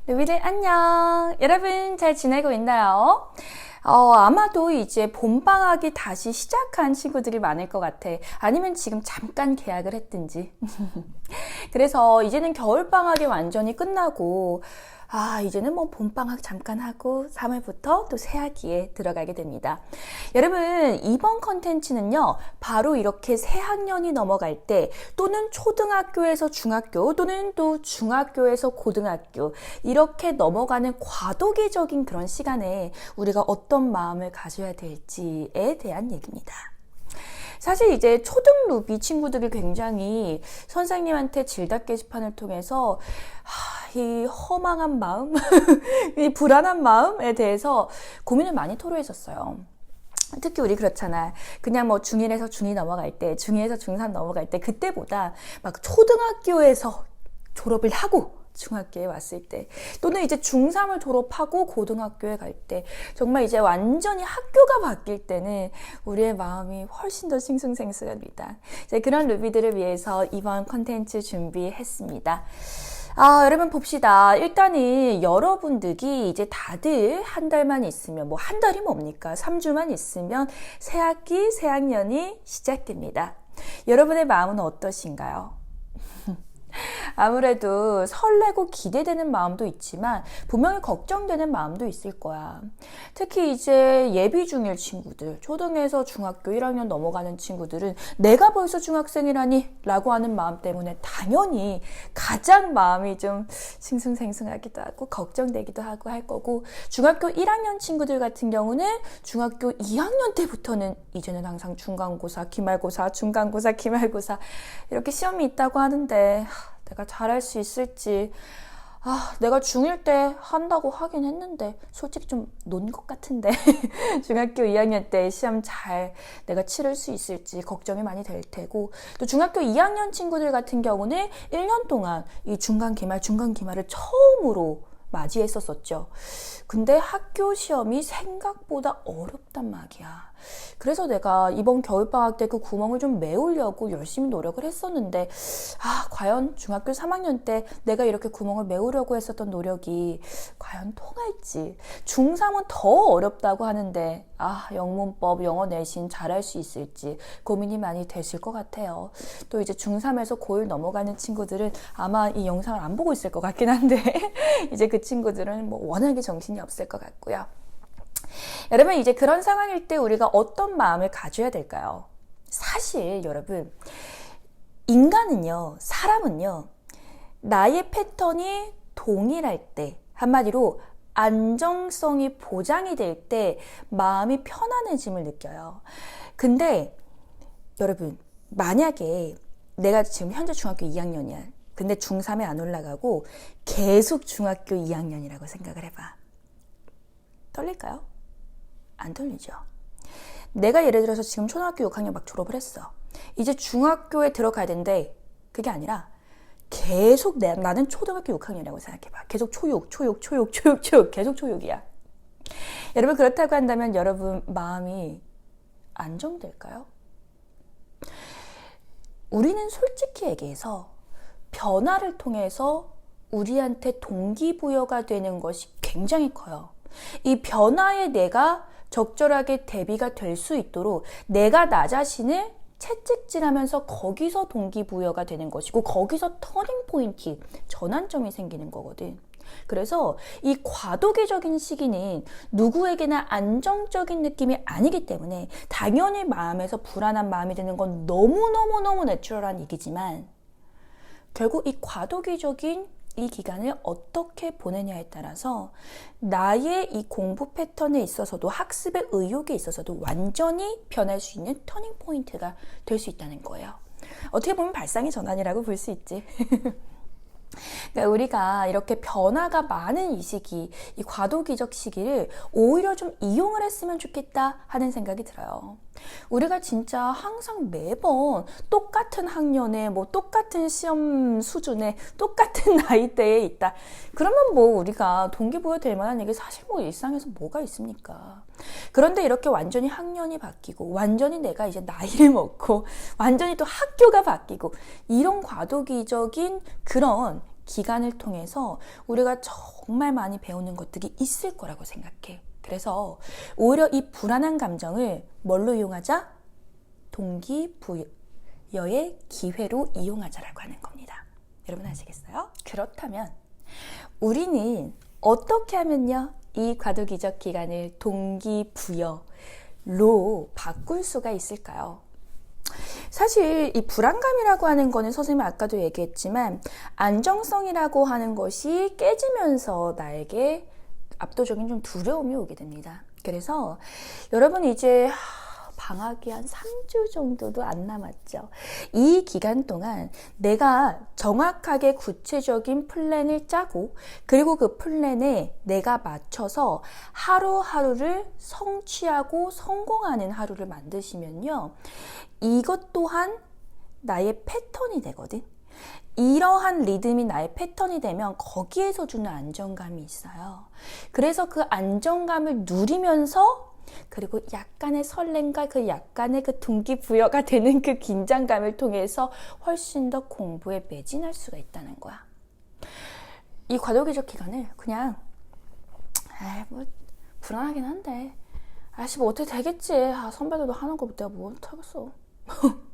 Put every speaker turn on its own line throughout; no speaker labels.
루비들 안녕. 여러분 잘 지내고 있나요? 아마도 이제 봄방학이 다시 시작한 친구들이 많을 것 같아. 아니면 지금 잠깐 개학을 했든지. 그래서 이제는 겨울방학이 완전히 끝나고 이제는 뭐 봄방학 잠깐 하고 3월부터 또 새학기에 들어가게 됩니다. 여러분, 이번 컨텐츠는요, 바로 이렇게 새학년이 넘어갈 때 또는 초등학교에서 중학교 또는 또 중학교에서 고등학교 이렇게 넘어가는 과도기적인 그런 시간에 우리가 어떤 마음을 가져야 될지에 대한 얘기입니다. 사실 이제 초등 루비 친구들이 굉장히 선생님한테 질답 게시판을 통해서 이 허망한 마음, 이 불안한 마음에 대해서 고민을 많이 토로했었어요. 특히 우리 그렇잖아. 그냥 뭐 중1에서 중2 넘어갈 때, 중2에서 중3 넘어갈 때, 그때보다 막 초등학교에서 졸업을 하고 중학교에 왔을 때, 또는 이제 중3을 졸업하고 고등학교에 갈 때, 정말 이제 완전히 학교가 바뀔 때는 우리의 마음이 훨씬 더 싱숭생숭합니다. 이제 그런 루비들을 위해서 이번 컨텐츠 준비했습니다. 여러분 봅시다. 일단은 여러분들이 이제 다들 한 달만 있으면, 뭐 한 달이 뭡니까? 3주만 있으면 새학기, 새학년이 시작됩니다. 여러분의 마음은 어떠신가요? 아무래도 설레고 기대되는 마음도 있지만 분명히 걱정되는 마음도 있을 거야. 특히 이제 예비 중일 친구들, 초등에서 중학교 1학년 넘어가는 친구들은 내가 벌써 중학생이라니 라고 하는 마음 때문에 당연히 가장 마음이 좀 싱숭생숭하기도 하고 걱정되기도 하고 할 거고, 중학교 1학년 친구들 같은 경우는 중학교 2학년 때부터는 이제는 항상 중간고사, 기말고사, 중간고사, 기말고사 이렇게 시험이 있다고 하는데 내가 잘할 수 있을지, 내가 중1 때 한다고 하긴 했는데 솔직히 좀 논 것 같은데 중학교 2학년 때 시험 잘 내가 치를 수 있을지 걱정이 많이 될 테고, 또 중학교 2학년 친구들 같은 경우는 1년 동안 이 중간 기말을 처음으로 맞이했었었죠. 근데 학교 시험이 생각보다 어렵단 말이야. 그래서 내가 이번 겨울방학 때 그 구멍을 좀 메우려고 열심히 노력을 했었는데, 과연 중학교 3학년 때 내가 이렇게 구멍을 메우려고 했었던 노력이 과연 통할지. 중3은 더 어렵다고 하는데 영문법, 영어 내신 잘할 수 있을지 고민이 많이 되실 것 같아요. 또 이제 중3에서 고1 넘어가는 친구들은 아마 이 영상을 안 보고 있을 것 같긴 한데 이제 그 친구들은 뭐 워낙에 정신이 없을 것 같고요. 여러분, 이제 그런 상황일 때 우리가 어떤 마음을 가져야 될까요? 사실 여러분, 인간은요, 사람은요, 나의 패턴이 동일할 때, 한마디로 안정성이 보장이 될 때 마음이 편안해짐을 느껴요. 근데 여러분, 만약에 내가 지금 현재 중학교 2학년이야. 근데 중3에 안 올라가고 계속 중학교 2학년이라고 생각을 해봐. 떨릴까요? 안 떨리죠. 내가 예를 들어서 지금 초등학교 6학년 막 졸업을 했어. 이제 중학교에 들어가야 되는데 그게 아니라 계속 나는 초등학교 6학년이라고 생각해봐. 계속 초육 계속 초육이야. 여러분, 그렇다고 한다면 여러분 마음이 안정될까요? 우리는 솔직히 얘기해서 변화를 통해서 우리한테 동기부여가 되는 것이 굉장히 커요. 이 변화에 내가 적절하게 대비가 될 수 있도록 내가 나 자신을 채찍질하면서 거기서 동기부여가 되는 것이고, 거기서 터닝포인트, 전환점이 생기는 거거든. 그래서 이 과도기적인 시기는 누구에게나 안정적인 느낌이 아니기 때문에 당연히 마음에서 불안한 마음이 드는 건 너무너무너무 내추럴한 얘기지만, 결국 이 과도기적인 이 기간을 어떻게 보내냐에 따라서 나의 이 공부 패턴에 있어서도 학습의 의욕에 있어서도 완전히 변할 수 있는 터닝 포인트가 될 수 있다는 거예요. 어떻게 보면 발상의 전환이라고 볼 수 있지. 그러니까 우리가 이렇게 변화가 많은 이 시기, 이 과도기적 시기를 오히려 좀 이용을 했으면 좋겠다 하는 생각이 들어요. 우리가 진짜 항상 매번 똑같은 학년에 뭐 똑같은 시험 수준에 똑같은 나이대에 있다. 그러면 뭐 우리가 동기부여 될 만한 얘기 사실 뭐 일상에서 뭐가 있습니까? 그런데 이렇게 완전히 학년이 바뀌고 완전히 내가 이제 나이를 먹고 완전히 또 학교가 바뀌고 이런 과도기적인 그런 기간을 통해서 우리가 정말 많이 배우는 것들이 있을 거라고 생각해. 그래서 오히려 이 불안한 감정을 뭘로 이용하자? 동기부여의 기회로 이용하자라고 하는 겁니다. 여러분 아시겠어요? 그렇다면 우리는 어떻게 하면요, 이 과도기적 기간을 동기부여로 바꿀 수가 있을까요? 사실 이 불안감이라고 하는 거는 선생님이 아까도 얘기했지만 안정성이라고 하는 것이 깨지면서 나에게 압도적인 좀 두려움이 오게 됩니다. 그래서 여러분 이제 방학이 한 3주 정도도 안 남았죠. 이 기간 동안 내가 정확하게 구체적인 플랜을 짜고 그리고 그 플랜에 내가 맞춰서 하루하루를 성취하고 성공하는 하루를 만드시면요, 이것 또한 나의 패턴이 되거든. 이러한 리듬이 나의 패턴이 되면 거기에서 주는 안정감이 있어요. 그래서 그 안정감을 누리면서 그리고 약간의 설렘과 그 약간의 그 동기부여가 되는 그 긴장감을 통해서 훨씬 더 공부에 매진할 수가 있다는 거야. 이 과도기적 기간을 그냥 뭐 불안하긴 한데 뭐 어떻게 되겠지. 선배들도 하는 거 내가 뭐 못하겠어.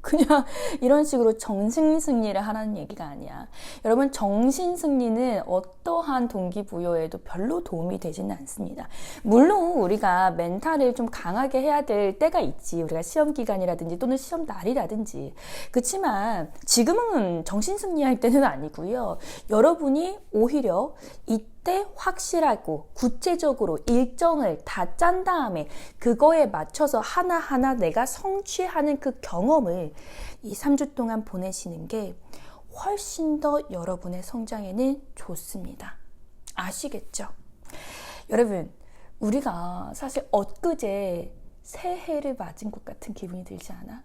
그냥 이런 식으로 정신승리를 하라는 얘기가 아니야. 여러분, 정신승리는 어떠한 동기부여에도 별로 도움이 되지는 않습니다. 물론 우리가 멘탈을 좀 강하게 해야 될 때가 있지. 우리가 시험 기간이라든지 또는 시험 날이라든지. 그렇지만 지금은 정신승리할 때는 아니고요. 여러분이 오히려 이때 확실하고 구체적으로 일정을 다 짠 다음에 그거에 맞춰서 하나하나 내가 성취하는 그 경험을 이 3주 동안 보내시는 게 훨씬 더 여러분의 성장에는 좋습니다. 아시겠죠? 여러분, 우리가 사실 엊그제 새해를 맞은 것 같은 기분이 들지 않아?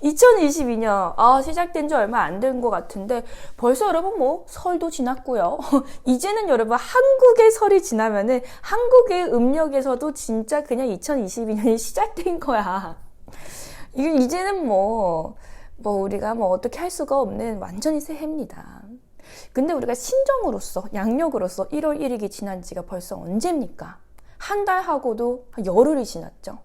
2022년 시작된 지 얼마 안 된 것 같은데 벌써 여러분 뭐 설도 지났고요. 이제는 여러분 한국의 설이 지나면은 한국의 음력에서도 진짜 그냥 2022년이 시작된 거야. 이제는 뭐 우리가 뭐 어떻게 할 수가 없는 완전히 새해입니다. 근데 우리가 신정으로서 양력으로서 1월 1일이 지난 지가 벌써 언제입니까? 한 달 하고도 열흘이 지났죠.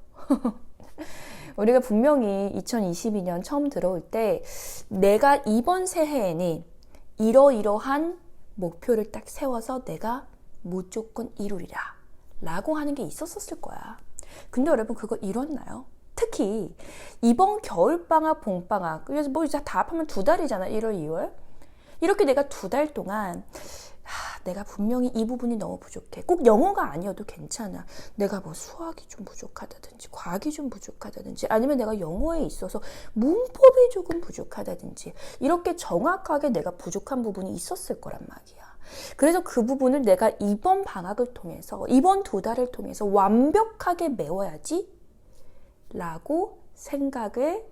우리가 분명히 2022년 처음 들어올 때 내가 이번 새해에는 이러이러한 목표를 딱 세워서 내가 무조건 이루리라 라고 하는 게 있었을 거야. 근데 여러분 그거 이뤘나요? 특히 이번 겨울방학, 봄방학, 그래서 뭐 이제 다 합하면 2달이잖아. 1월, 2월. 이렇게 내가 2달 동안 내가 분명히 이 부분이 너무 부족해. 꼭 영어가 아니어도 괜찮아. 내가 뭐 수학이 좀 부족하다든지 과학이 좀 부족하다든지 아니면 내가 영어에 있어서 문법이 조금 부족하다든지 이렇게 정확하게 내가 부족한 부분이 있었을 거란 말이야. 그래서 그 부분을 내가 이번 방학을 통해서 이번 2달을 통해서 완벽하게 메워야지 라고 생각을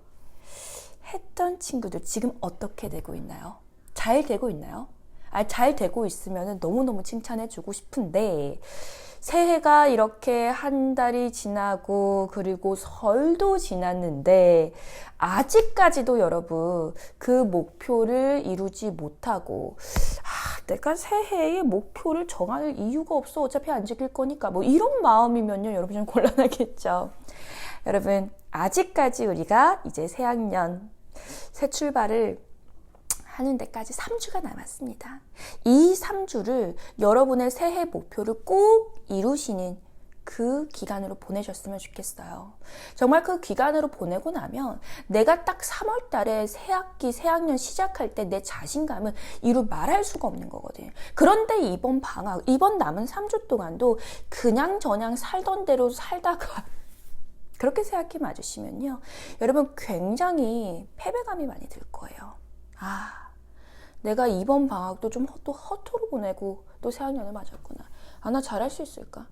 했던 친구들 지금 어떻게 되고 있나요? 잘 되고 있나요? 잘 되고 있으면 너무너무 칭찬해주고 싶은데 새해가 이렇게 한 달이 지나고 그리고 설도 지났는데 아직까지도 여러분 그 목표를 이루지 못하고 내가 새해의 목표를 정할 이유가 없어. 어차피 안 지킬 거니까 뭐 이런 마음이면요 여러분 좀 곤란하겠죠. 여러분 아직까지 우리가 이제 새학년 새 출발을 하는 데까지 3주가 남았습니다. 이 3주를 여러분의 새해 목표를 꼭 이루시는 그 기간으로 보내셨으면 좋겠어요. 정말 그 기간으로 보내고 나면 내가 딱 3월 달에 새학기, 새학년 시작할 때 내 자신감은 이루 말할 수가 없는 거거든요. 그런데 이번 방학, 이번 남은 3주 동안도 그냥저냥 살던 대로 살다가 그렇게 새학기 맞으시면요. 여러분 굉장히 패배감이 많이 들 거예요. 내가 이번 방학도 좀 또 허투루 보내고 또 새학년을 맞았구나. 나 잘할 수 있을까?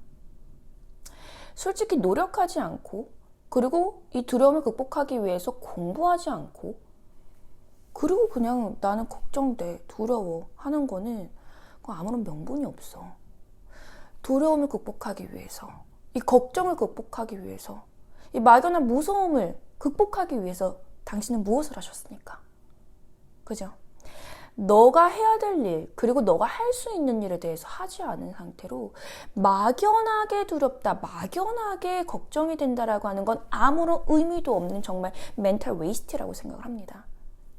솔직히 노력하지 않고 그리고 이 두려움을 극복하기 위해서 공부하지 않고 그리고 그냥 나는 걱정돼, 두려워 하는 거는 아무런 명분이 없어. 두려움을 극복하기 위해서, 이 걱정을 극복하기 위해서, 이 막연한 무서움을 극복하기 위해서 당신은 무엇을 하셨습니까? 그죠? 너가 해야 될 일, 그리고 너가 할 수 있는 일에 대해서 하지 않은 상태로 막연하게 두렵다, 막연하게 걱정이 된다라고 하는 건 아무런 의미도 없는 정말 멘탈 웨이스트라고 생각을 합니다.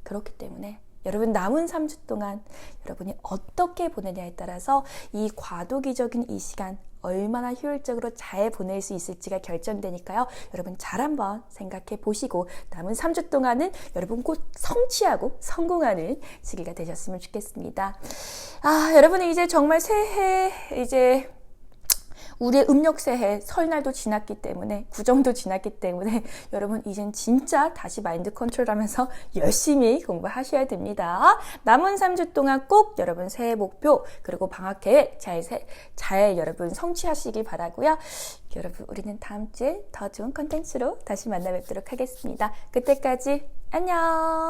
그렇기 때문에 여러분 남은 3주 동안 여러분이 어떻게 보내냐에 따라서 이 과도기적인 이 시간 얼마나 효율적으로 잘 보낼 수 있을지가 결정되니까요. 여러분 잘 한번 생각해 보시고 남은 3주 동안은 여러분 곧 성취하고 성공하는 시기가 되셨으면 좋겠습니다. 여러분이 이제 정말 새해 이제 우리의 음력 새해 설날도 지났기 때문에 구정도 지났기 때문에 여러분 이젠 진짜 다시 마인드 컨트롤하면서 열심히 공부하셔야 됩니다. 남은 3주 동안 꼭 여러분 새해 목표 그리고 방학 계획 잘 여러분 성취하시기 바라고요. 여러분 우리는 다음 주에 더 좋은 컨텐츠로 다시 만나 뵙도록 하겠습니다. 그때까지 안녕.